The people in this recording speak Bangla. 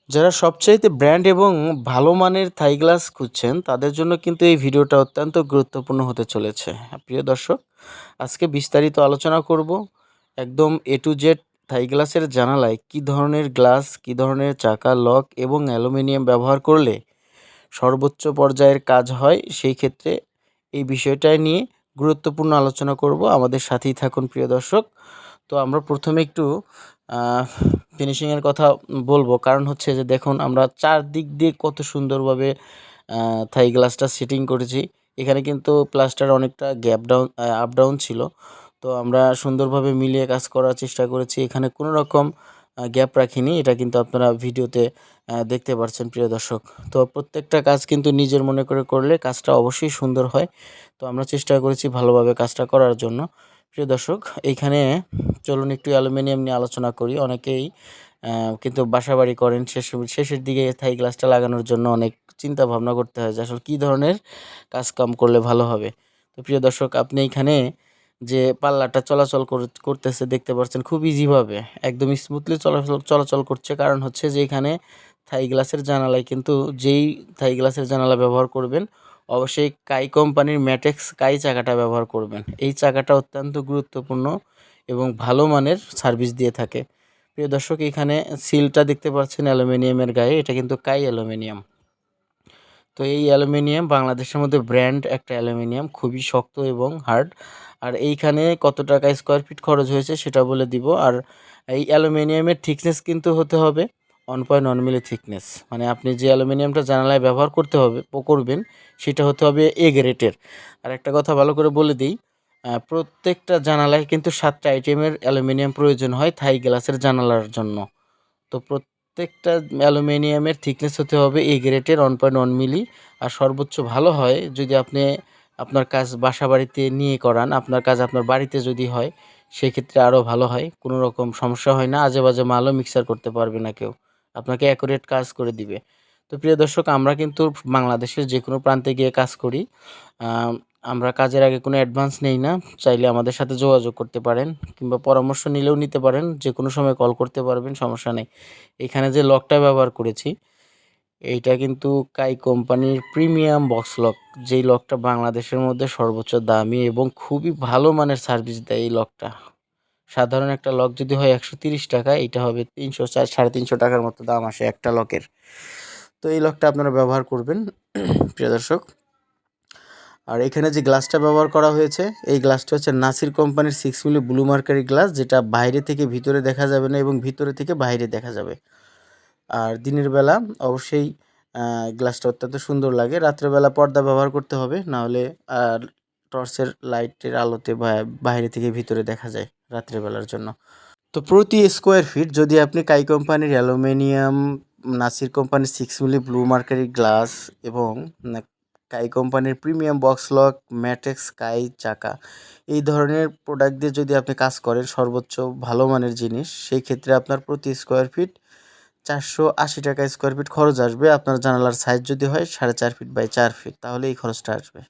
যারা সবচাইতে ব্র্যান্ড এবং ভালো মানের থাই গ্লাস খুঁজছেন তাদের জন্য কিন্তু এই ভিডিওটা অত্যন্ত গুরুত্বপূর্ণ হতে চলেছে। প্রিয় দর্শক, আজকে বিস্তারিত আলোচনা করব একদম এ টু জেড থাই গ্লাসের জানালায় কী ধরনের গ্লাস, কী ধরনের চাকা, লক এবং অ্যালুমিনিয়াম ব্যবহার করলে সর্বোচ্চ পর্যায়ের কাজ হয়। সেই ক্ষেত্রে এই বিষয়টা নিয়ে গুরুত্বপূর্ণ আলোচনা করব। আমাদের সাথেই থাকুন প্রিয় দর্শক। তো আমরা প্রথমে একটু ফিনিশিংয়ের কথা বলবো, কারণ হচ্ছে যে দেখুন আমরা চারদিক দিয়ে কত সুন্দরভাবে থাই গ্লাসটা সেটিং করেছি। এখানে কিন্তু প্লাস্টার অনেকটা গ্যাপ ডাউন আপ ডাউন ছিল, তো আমরা সুন্দরভাবে মিলিয়ে কাজ করার চেষ্টা করেছি। এখানে কোনো রকম গ্যাপ রাখিনি, এটা কিন্তু আপনারা ভিডিওতে দেখতে পাচ্ছেন প্রিয় দর্শক। তো প্রত্যেকটা কাজ কিন্তু নিজের মনে করে করলে কাজটা অবশ্যই সুন্দর হয়। তো আমরা চেষ্টা করেছি ভালোভাবে কাজটা করার জন্য। প্রিয় দর্শক, এইখানে চলুন একটু অ্যালুমিনিয়াম নিয়ে আলোচনা করি। অনেকেই কিন্তু বাসাবাড়ি করেন, শেষের দিকে থাই গ্লাসটা লাগানোর জন্য অনেক চিন্তা ভাবনা করতে হয় যে আসলে কী ধরনের কাজকাম করলে ভালো হবে। তো প্রিয় দর্শক, আপনি এইখানে যে পাল্লাটা চলাচল করতেছে দেখতে পাচ্ছেন খুব ইজিভাবে, একদম স্মুথলি চলাচল করছে। কারণ হচ্ছে যে এখানে থাই গ্লাসের জানালায় কিন্তু যেই থাই গ্লাসের জানালা ব্যবহার করবেন অবশ্যই কাই কোম্পানির ম্যাটেক্স কাই চাকাটা ব্যবহার করবেন। এই চাকাটা অত্যন্ত গুরুত্বপূর্ণ এবং ভালো মানের সার্ভিস দিয়ে থাকে। প্রিয় দর্শক, এখানে সিলটা দেখতে পাচ্ছেন অ্যালুমিনিয়ামের গায়ে, এটা কিন্তু কাই অ্যালুমিনিয়াম। তো এই অ্যালুমিনিয়াম বাংলাদেশের মধ্যে ব্র্যান্ড একটা অ্যালুমিনিয়াম, খুবই শক্ত এবং হার্ড। আর এইখানে কত টাকা স্কোয়ার ফিট খরচ হয়েছে সেটা বলে দিব। আর এই অ্যালুমিনিয়ামের থিকনেস কিন্তু হতে হবে 1.1 মিলি থিকনেস, মানে আপনি যে অ্যালুমিনিয়ামটা জানালায় ব্যবহার করবেন সেটা হতে হবে এ গ্রেডের। আর একটা কথা ভালো করে বলে দিই, প্রত্যেকটা জানালায় কিন্তু 7টা আইটেমের অ্যালুমিনিয়াম প্রয়োজন হয় থাই গ্লাসের জানালার জন্য। তো প্রত্যেকটা অ্যালুমিনিয়ামের থিকনেস হতে হবে এ গ্রেডের 1.1 মিলি। আর সর্বোচ্চ ভালো হয় যদি আপনি আপনার কাজ বাসা বাড়িতে নিয়ে করান, আপনার কাজ আপনার বাড়িতে যদি হয় সেক্ষেত্রে আরও ভালো হয়, কোনো রকম সমস্যা হয় না, আজে বাজে মালও মিক্সার করতে পারবে না কেউ, আপনাকে অ্যাকুরেট কাজ করে দিবে। তো প্রিয় দর্শক, আমরা কিন্তু বাংলাদেশের যে কোনো প্রান্তে গিয়ে কাজ করি। আমরা কাজের আগে কোনো অ্যাডভান্স নেই না। চাইলে আমাদের সাথে যোগাযোগ করতে পারেন কিংবা পরামর্শ নিলেও নিতে পারেন, যে কোনো সময় কল করতে পারবেন, সমস্যা নেই। এখানে যে লকটা ব্যবহার করেছি এইটা কিন্তু কাই কোম্পানির প্রিমিয়াম বক্স লক, যেই লকটা বাংলাদেশের মধ্যে সর্বোচ্চ দামি এবং খুবই ভালো মানের সার্ভিস দেয়। এই লকটা সাধারণ একটা লক যদি হয় 130 টাকা, এটা হবে 300-350 টাকার মতো দাম আসে একটা লকের। তো এই লকটা আপনারা ব্যবহার করবেন প্রিয় দর্শক। আর এখানে যে গ্লাসটা ব্যবহার করা হয়েছে এই গ্লাসটা হচ্ছে নাসির কোম্পানির 6 মিলি ব্লু মার্কারি গ্লাস, যেটা বাইরে থেকে ভিতরে দেখা যাবে না এবং ভিতরে থেকে বাইরে দেখা যাবে। আর দিনের বেলা অবশ্যই গ্লাসটা অত্যন্ত সুন্দর লাগে। রাত্রেবেলা পর্দা ব্যবহার করতে হবে, নাহলে টর্চের লাইটের আলোতে বাইরে থেকে ভিতরে দেখা যায় রাত্রেবেলার জন্য। তো প্রতি স্কোয়ার ফিট যদি আপনি কাই কোম্পানির অ্যালুমিনিয়াম, নাসির কোম্পানির 6 মিলি ব্লু মার্কারি গ্লাস এবং কাই কোম্পানির প্রিমিয়াম বক্স লক, ম্যাটেক্স কাই চাকা, এই ধরনের প্রোডাক্ট দিয়ে যদি আপনি কাজ করেন সর্বোচ্চ ভালো মানের জিনিস, সেই ক্ষেত্রে আপনার প্রতি স্কোয়ার ফিট 480 টাকা স্কোয়ার ফিট খরচ আসবে। আপনার জানালার সাইজ যদি হয় 4.5 ফিট বাই 4 ফিট, তাহলে এই খরচটা আসবে।